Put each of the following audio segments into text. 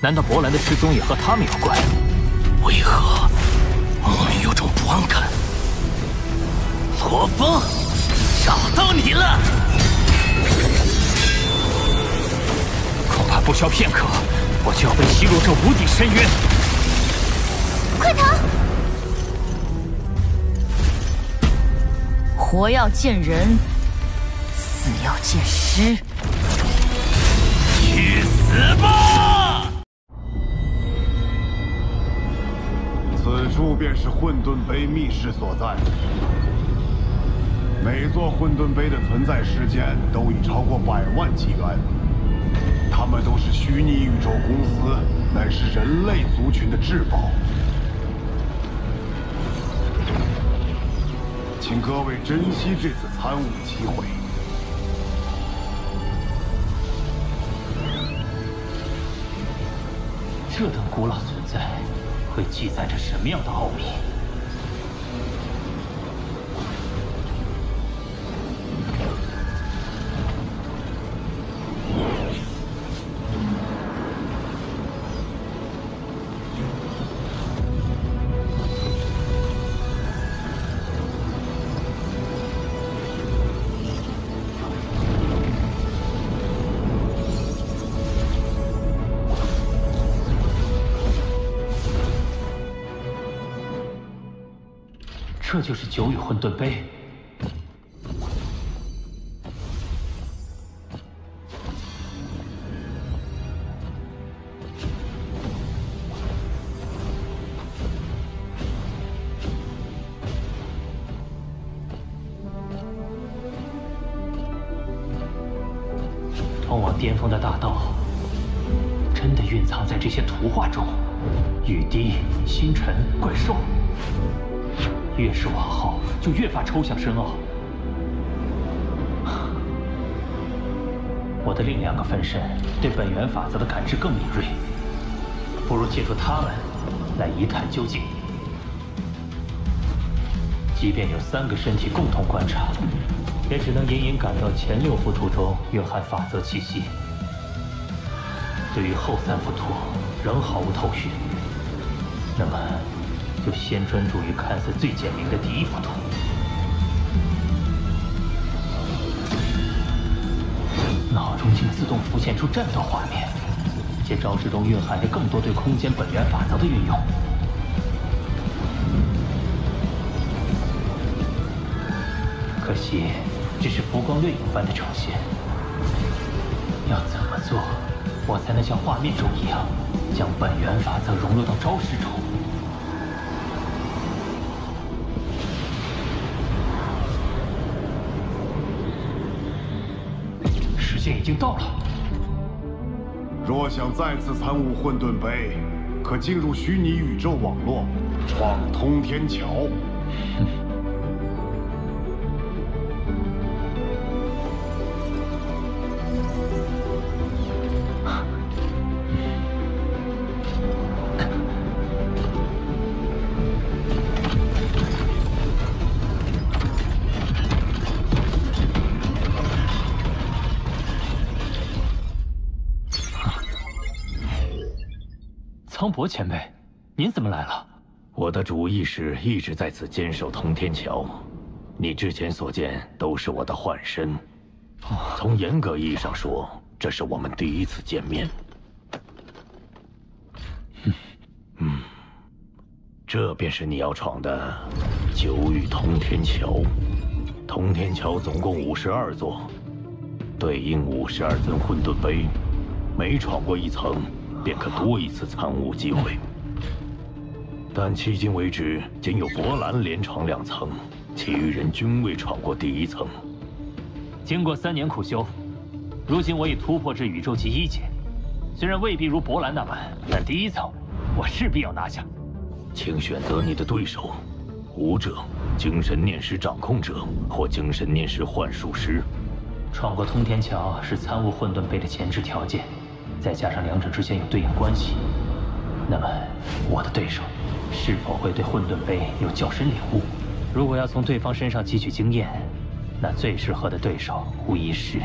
难道伯兰的失踪也和他们有关？为何莫名有种不安感？罗峰，找到你了！恐怕不消片刻，我就要被吸入这无底深渊。快逃！活要见人，死要见尸。去死吧！此处便是混沌碑密室所在。每座混沌碑的存在时间都已超过100万纪元，它们都是虚拟宇宙公司，乃是人类族群的至宝。请各位珍惜这次参悟机会。这等古老存在，会记载着什么样的奥秘？这就是九羽混沌碑。通往巅峰的大道，真的蕴藏在这些图画中。雨滴、星辰、怪兽。越是往后，就越发抽象深奥。我的另2个分身对本源法则的感知更敏锐，不如借助他们来一探究竟。即便有3个身体共同观察，也只能隐隐感到前6幅图中蕴含法则气息。对于后3幅图，仍毫无头绪。那么，就先专注于看似最简明的第1幅图。脑中竟自动浮现出战斗画面，且招式中蕴含着更多对空间本源法则的运用。可惜，只是浮光掠影般的呈现。要怎么做，我才能像画面中一样，将本源法则融入到招式中？时间已经到了。若想再次参悟混沌碑，可进入虚拟宇宙网络，闯通天桥。苍伯前辈，您怎么来了？我的主意是一直在此坚守通天桥，你之前所见都是我的幻身。从严格意义上说，这是我们第1次见面。这便是你要闯的九羽通天桥。通天桥总共52座，对应52尊混沌碑，每闯过1层，便可多1次参悟机会。但迄今为止，仅有伯兰连闯2层，其余人均未闯过第1层。经过3年苦修，如今我已突破至宇宙级1阶。虽然未必如伯兰那般，但第1层我势必要拿下。请选择你的对手：武者、精神念石掌控者或精神念石幻术师。闯过通天桥是参悟混沌碑的前置条件，再加上2者之间有对应关系，那么我的对手是否会对混沌碑有较深领悟？如果要从对方身上汲取经验，那最适合的对手无疑是……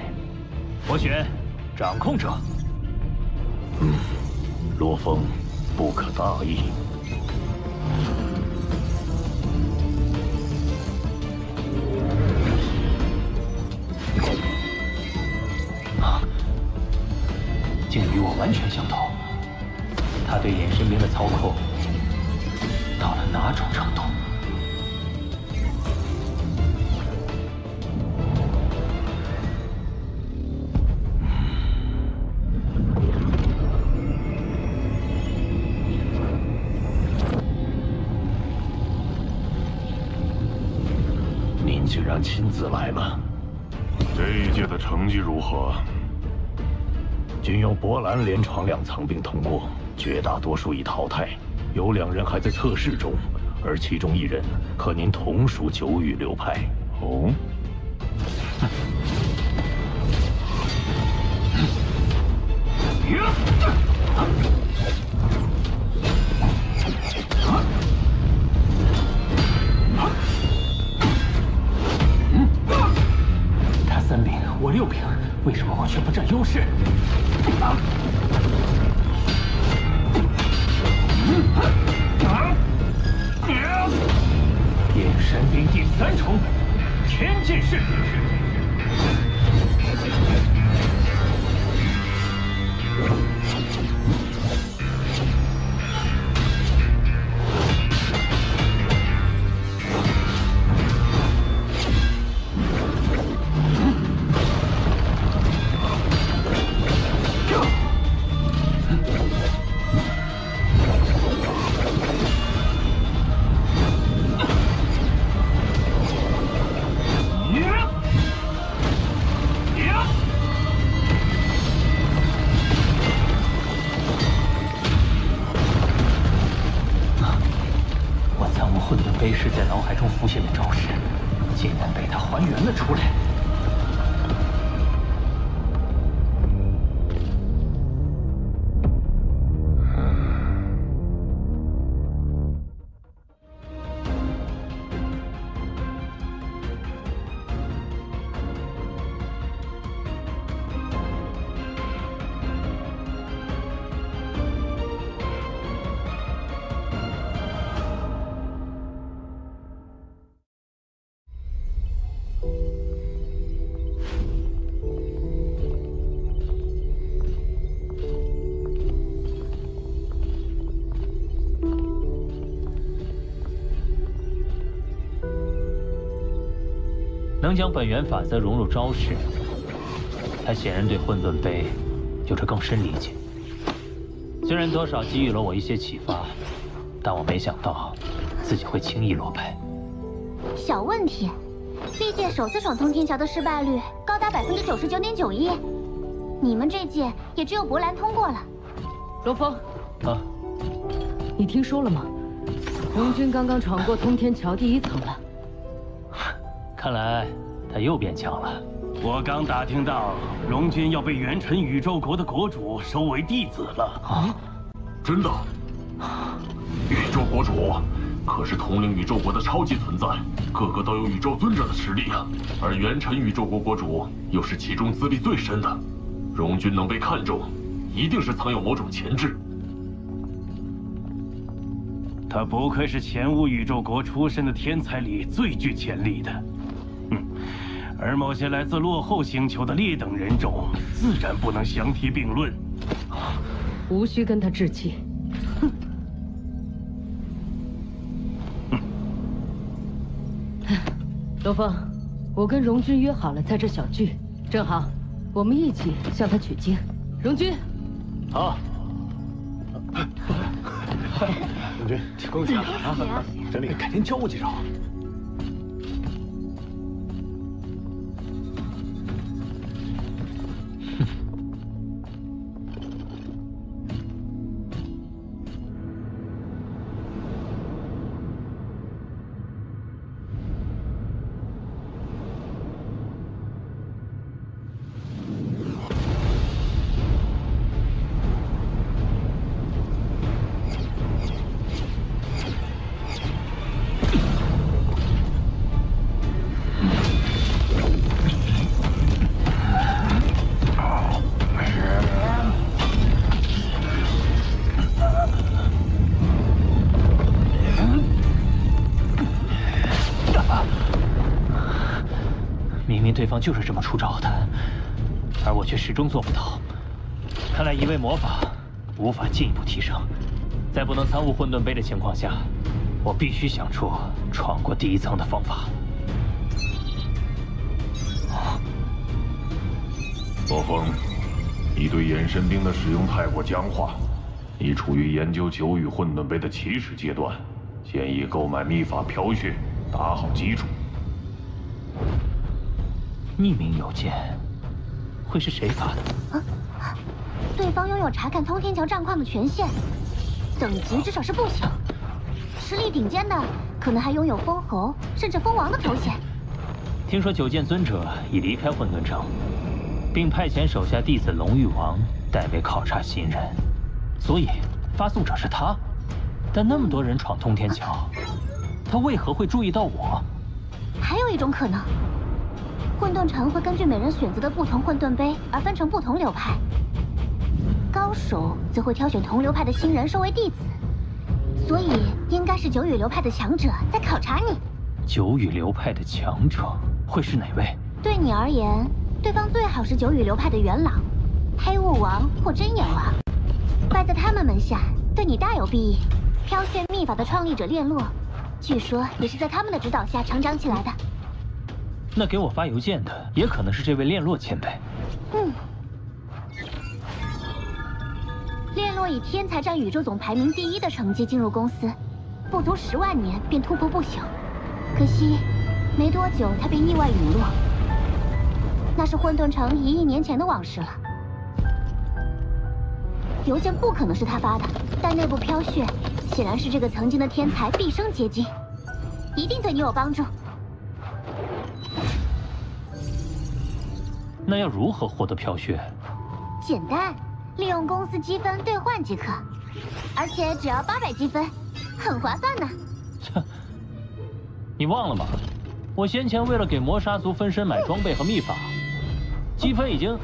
我选掌控者。罗峰，不可大意。竟与我完全相同。他对衍神兵的操控到了哪种程度？您竟然亲自来了。这一届的成绩如何？仅有博兰连闯2层并通过，绝大多数已淘汰，有2人还在测试中，而其中1人和您同属九羽流派。哦。他3兵，我6兵，为什么我却不占优势？衍神兵第3重，天剑式。飞逝在脑海中浮现的招式，竟然被他还原了出来。能将本源法则融入招式，他显然对混沌杯有着更深理解。虽然多少给予了我一些启发，但我没想到自己会轻易落败。小问题，历届首次闯通天桥的失败率高达99.91%，你们这届也只有博兰通过了。罗峰，啊，你听说了吗？荣军刚刚闯过通天桥第1层了。看来他又变强了。我刚打听到，荣军要被元辰宇宙国的国主收为弟子了。啊，真的？宇宙国主可是统领宇宙国的超级存在，个个都有宇宙尊者的实力啊！而元辰宇宙国国主又是其中资历最深的，荣军能被看中，一定是藏有某种潜质。他不愧是前5宇宙国出身的天才里最具潜力的。而某些来自落后星球的劣等人种，自然不能相提并论。无需跟他置气。哼。罗峰，我跟荣军约好了在这小聚，正好，我们一起向他取经。荣军，好。荣军，恭喜啊！真厉害，改天教我几招。对方就是这么出招的，而我却始终做不到。看来一味魔法无法进一步提升，在不能参悟混沌杯的情况下，我必须想出闯过第一层的方法。罗峰，你对眼神冰的使用太过僵化，你处于研究九羽混沌杯的起始阶段，建议购买秘法飘血，打好基础。匿名邮件，会是谁发的？对方拥有查看通天桥战况的权限，等级至少是不小，实力顶尖的可能还拥有封侯甚至封王的头衔。听说九剑尊者已离开混沌城，并派遣手下弟子龙玉王代为考察新人，所以发送者是他。但那么多人闯通天桥，他为何会注意到我？还有一种可能，混沌城会根据每人选择的不同混沌杯而分成不同流派，高手则会挑选同流派的新人收为弟子，所以应该是九羽流派的强者在考察你。九羽流派的强者会是哪位？对你而言，对方最好是九羽流派的元老、黑雾王或真眼王，拜在他们门下对你大有裨益。飘血秘法的创立者炼落，据说也是在他们的指导下成长起来的。那给我发邮件的也可能是这位炼落前辈。炼落以天才战宇宙总排名第1的成绩进入公司，不足10万年便突破不朽。可惜，没多久他便意外陨落。那是混沌城1亿年前的往事了。邮件不可能是他发的，但内部飘血显然是这个曾经的天才毕生结晶，一定对你有帮助。那要如何获得飘血？简单，利用公司积分兑换即可，而且只要800积分，很划算呢。切，你忘了吗？我先前为了给魔杀族分身买装备和秘法，积分已经……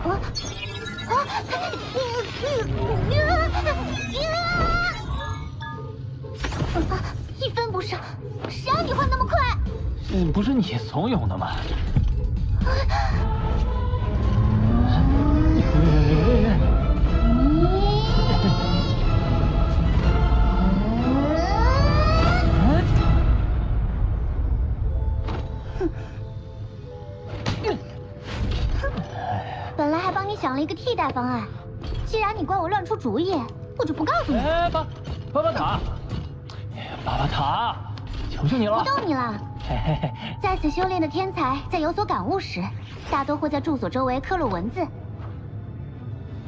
一分不剩，谁让你换那么快？不是你怂恿的吗？本来还帮你想了一个替代方案，既然你怪我乱出主意，我就不告诉你。巴巴塔，巴巴塔，求求你了！不逗你了。在此修炼的天才，在有所感悟时，大多会在住所周围刻入文字。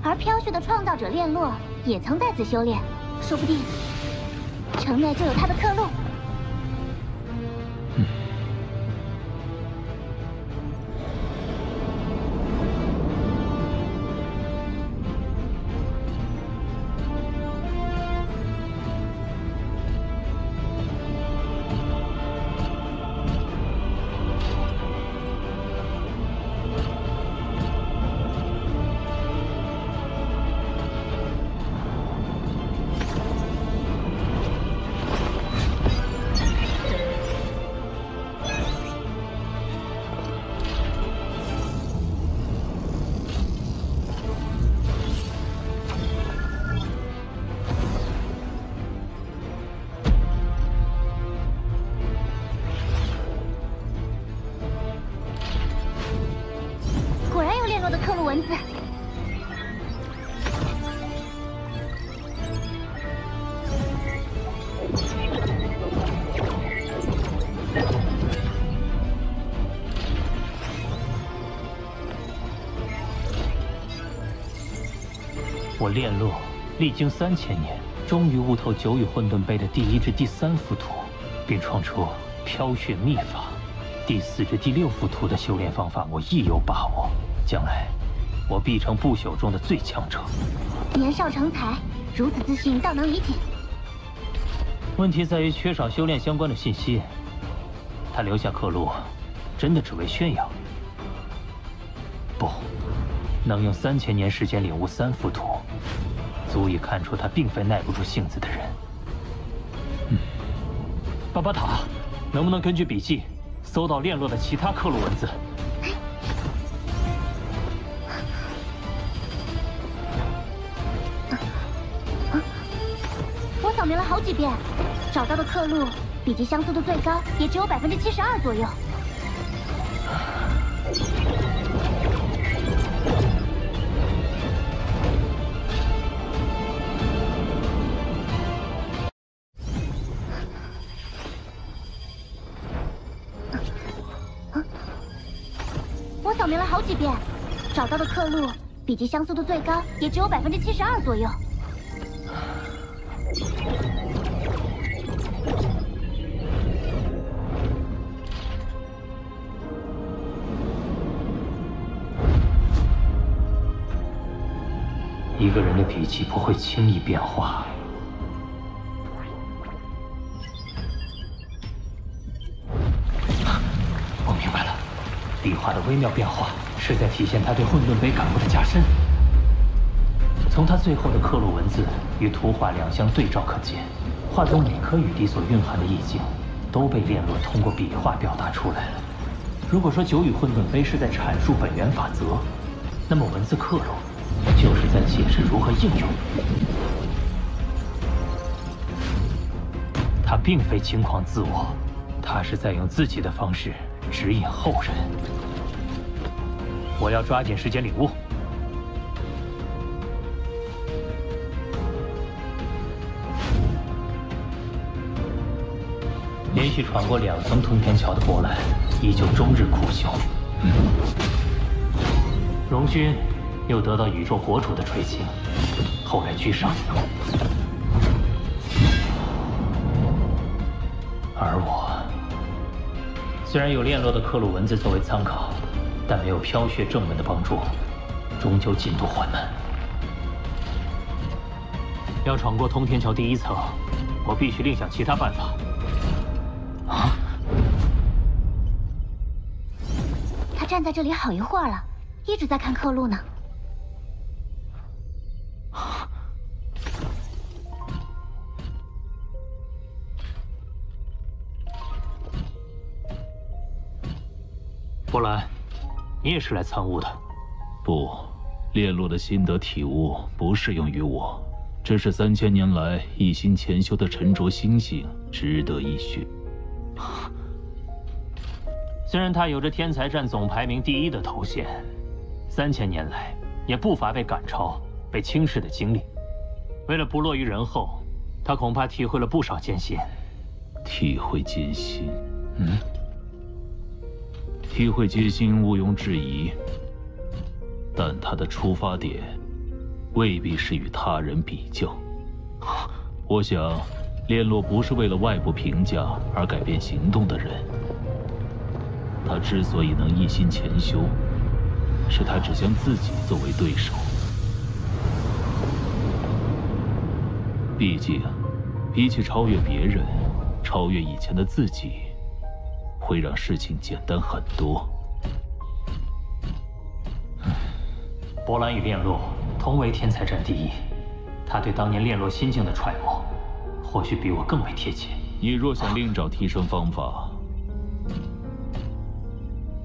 而飘血的创造者炼落也曾在此修炼，说不定城内就有他的刻录。果然有炼落的刻录文字。我炼落历经3000年，终于悟透九羽混沌杯的第1至第3幅图，并创出飘血秘法。第4至第6幅图的修炼方法，我亦有把握。将来，我必成不朽中的最强者。年少成才，如此自信，倒能理解。问题在于缺少修炼相关的信息。他留下刻录，真的只为炫耀？不，能用3000年时间领悟3幅图，足以看出他并非耐不住性子的人。巴巴塔，能不能根据笔记搜到炼落的其他刻录文字？扫描了好几遍，找到的刻录笔迹相似度最高也只有72%左右。我扫描了好几遍，找到的刻录笔迹相似度最高也只有72%左右。 一个人的笔迹不会轻易变化。我明白了，笔画的微妙变化是在体现他对混沌杯感悟的加深。从他最后的刻录文字与图画两相对照可见，画中每颗雨滴所蕴含的意境，都被炼落通过笔画表达出来了。如果说九羽混沌杯是在阐述本源法则，那么文字刻录 就是在解释如何应用。他并非轻狂自我，他是在用自己的方式指引后人。我要抓紧时间领悟。连续闯过2层通天桥的波澜，依旧终日苦修。荣勋 又得到宇宙国主的垂青，后来居上。而我，虽然有炼落的刻录文字作为参考，但没有飘雪正门的帮助，终究进度缓慢。要闯过通天桥第1层，我必须另想其他办法。啊！他站在这里好一会儿了，一直在看刻录呢。 波兰，你也是来参悟的？不，炼落的心得体悟不适用于我，这是3000年来一心潜修的沉着心性，值得一学。虽然他有着天才战总排名第1的头衔，3000年来也不乏被赶超、被轻视的经历。为了不落于人后，他恐怕体会了不少艰辛。体会艰辛，体会艰辛毋庸置疑，但他的出发点未必是与他人比较。我想，炼落不是为了外部评价而改变行动的人。他之所以能一心潜修，是他只将自己作为对手。毕竟，比起超越别人，超越以前的自己，会让事情简单很多。波兰与炼落同为天才战第1，他对当年炼落心境的揣摩，或许比我更为贴切。你若想另找提升方法，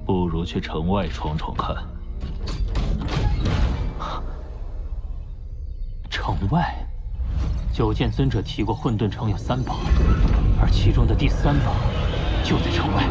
不如去城外闯闯看。城外，九剑尊者提过混沌城有3宝，而其中的第3宝就在城外。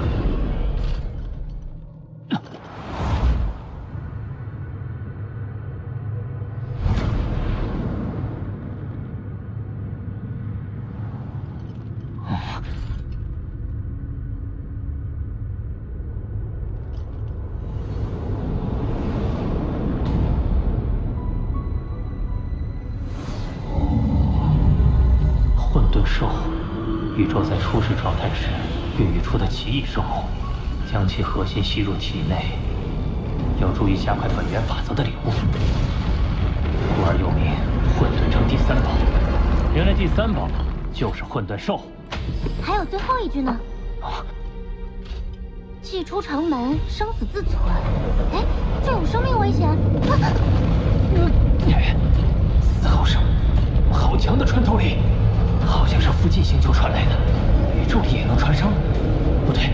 混沌兽，宇宙在初始状态时孕育出的奇异生物，将其核心吸入体内，有助于加快本源法则的领悟，故而又名混沌城第3宝。原来第3宝就是混沌兽。还有最后一句呢。祭出城门，生死自存。哎，这有生命危险！嘶吼声，好强的穿透力，好像是附近星球传来的，宇宙里也能传声？不对，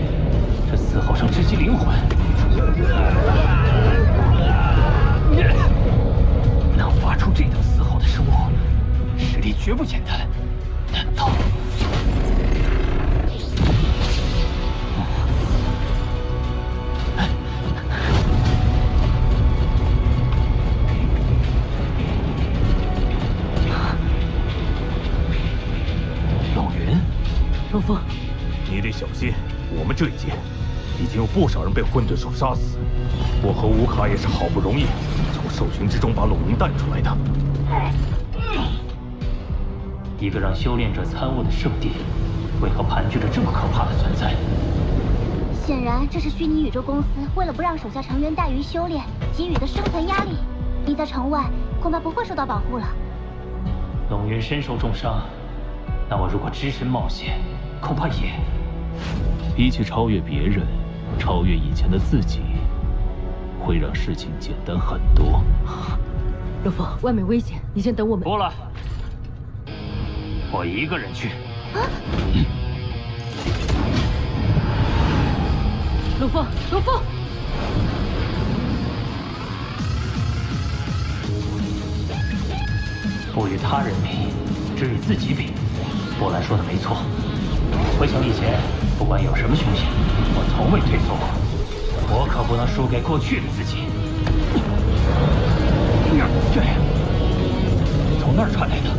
这嘶吼声直击灵魂。能发出这等嘶吼的生物，实力绝不简单。难道？老云，龙峰，你得小心，我们这一届已经有不少人被混沌兽杀死。我和乌卡也是好不容易从兽群之中把龙云带出来的。一个让修炼者参悟的圣地，为何盘踞着这么可怕的存在？显然，这是虚拟宇宙公司为了不让手下成员怠于修炼，给予的生存压力。你在城外恐怕不会受到保护了。龙云身受重伤，那我如果只身冒险，恐怕也……比起超越别人，超越以前的自己，会让事情简单很多。龙峰，外面危险，你先等我们。不了，我一个人去。龙峰，龙峰，不与他人比，只与自己比。波兰说的没错，回想以前，不管有什么凶险，我从未退缩过。我可不能输给过去的自己。这样，从那儿传来的，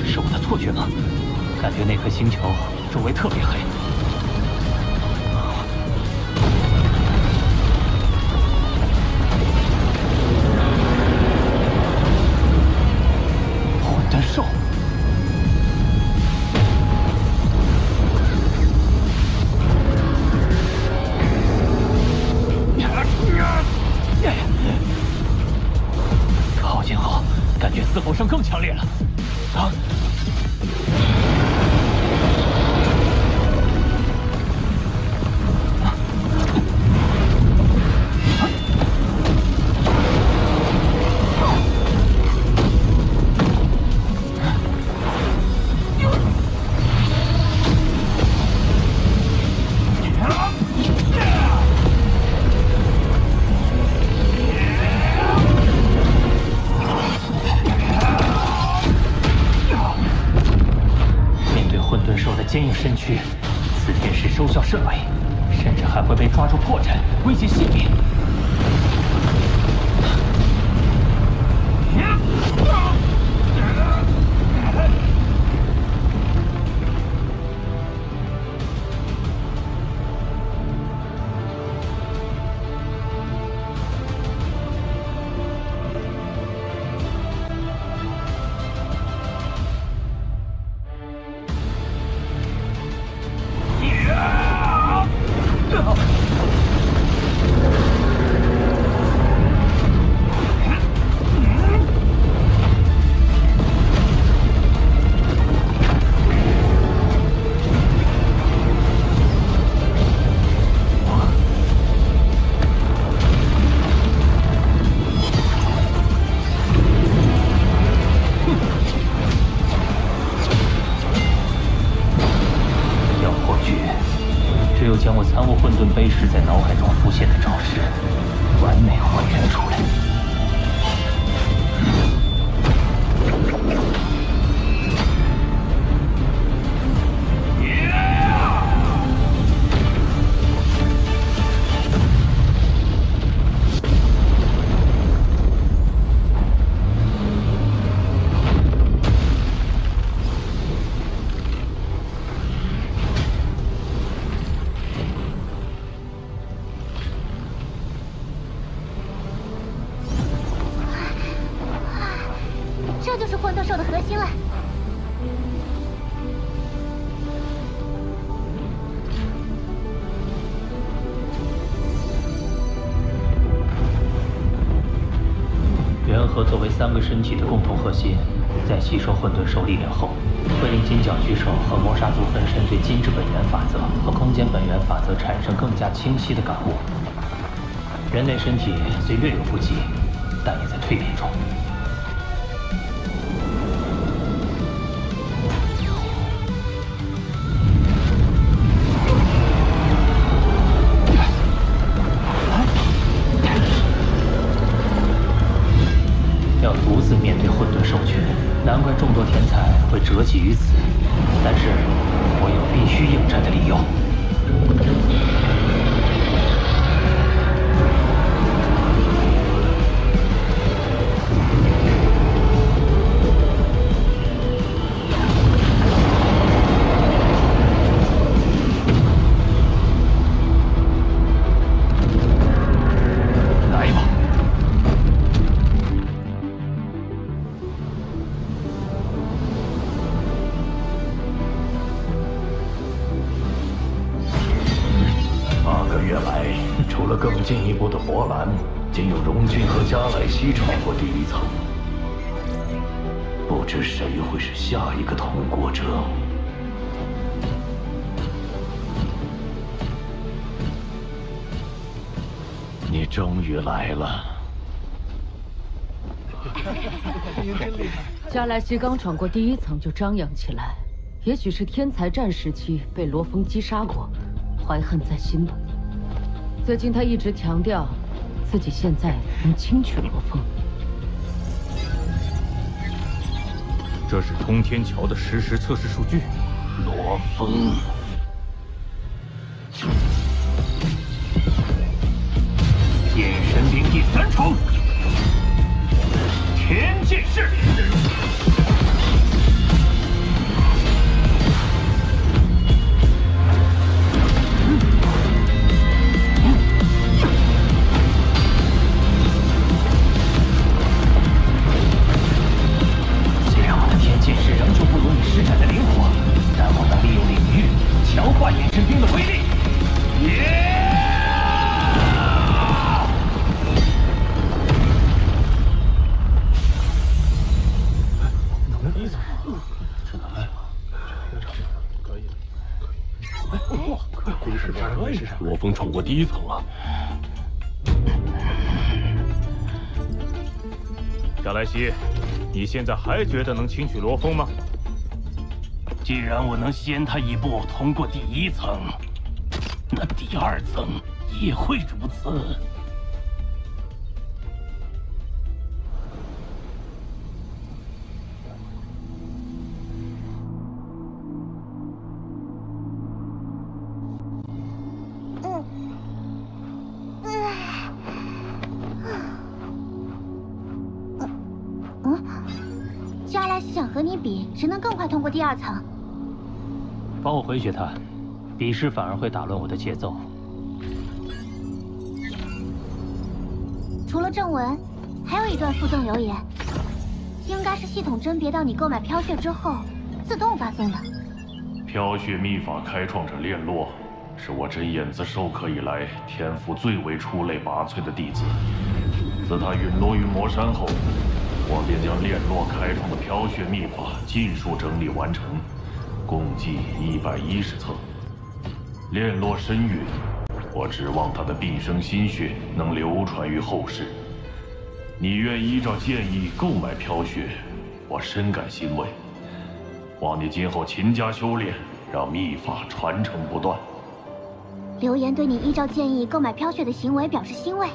是我的错觉吗？感觉那颗星球周围特别黑。混沌兽。靠近后，感觉嘶吼声更强烈了。啊！坚硬身躯，此天使收效甚微，甚至还会被抓住破绽，威胁性命。将我参悟混沌碑时在脑海中浮现的招式完美还原出来。这就是混沌兽的核心了。元核作为3个身体的共同核心，在吸收混沌兽力量后，会令金角巨兽和魔杀族分身对金之本源法则和空间本源法则产生更加清晰的感悟。人类身体虽略有不及，但也在蜕变中。要独自面对混沌兽群，难怪众多天才会折戟于此，但是我有必须应战的理由。进一步的波澜，仅有荣军和加莱西闯过第一层，不知谁会是下一个通过者。你终于来了。加莱西刚闯过第一层就张扬起来，也许是天才战时期被罗峰击杀过，怀恨在心吧。最近他一直强调自己现在能轻取罗峰。这是通天桥的实时测试数据。罗峰，眼神兵第3重，天剑式。施展的灵活，但我能利用领域强化眼神兵的威力。罗峰闯过第一层了。加莱西，你现在还觉得能轻取罗峰吗？既然我能先他一步通过第1层，那第2层也会如此。加莱西想和你比，谁能更快通过第2层？帮我回绝他，比试反而会打乱我的节奏。除了正文，还有一段附赠留言，应该是系统甄别到你购买飘血之后自动发送的。飘血秘法开创者炼洛，是我真眼自授课以来天赋最为出类拔萃的弟子。自他陨落于魔山后，我便将炼洛开创的飘血秘法尽数整理完成，共计110册。炼洛深蕴，我指望他的毕生心血能流传于后世。你愿依照建议购买飘血，我深感欣慰。望你今后勤加修炼，让秘法传承不断。留言对你依照建议购买飘血的行为表示欣慰。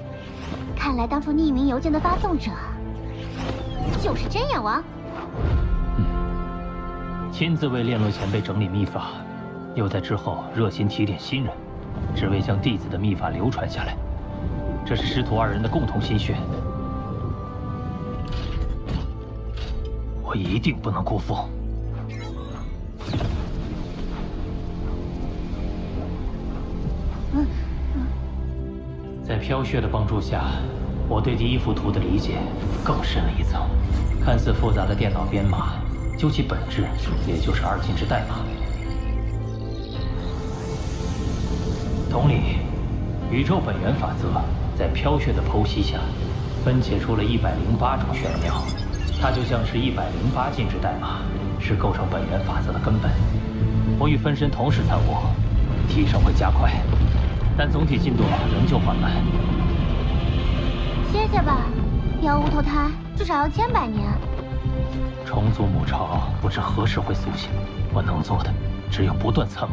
看来当初匿名邮件的发送者就是真眼王。亲自为炼洛前辈整理秘法，又在之后热心提点新人，只为将弟子的秘法流传下来。这是师徒2人的共同心血，我一定不能辜负。在飘血的帮助下，我对第1幅图的理解更深了一层。看似复杂的电脑编码，究其本质，也就是2进制代码。同理，宇宙本源法则在飘血的剖析下，分解出了108种玄妙。它就像是108进制代码，是构成本源法则的根本。我与分身同时参悟，提升会加快，但总体进度仍旧缓慢。歇歇吧，要无投胎至少要千百年。重组母巢不知何时会苏醒，我能做的只有不断参悟。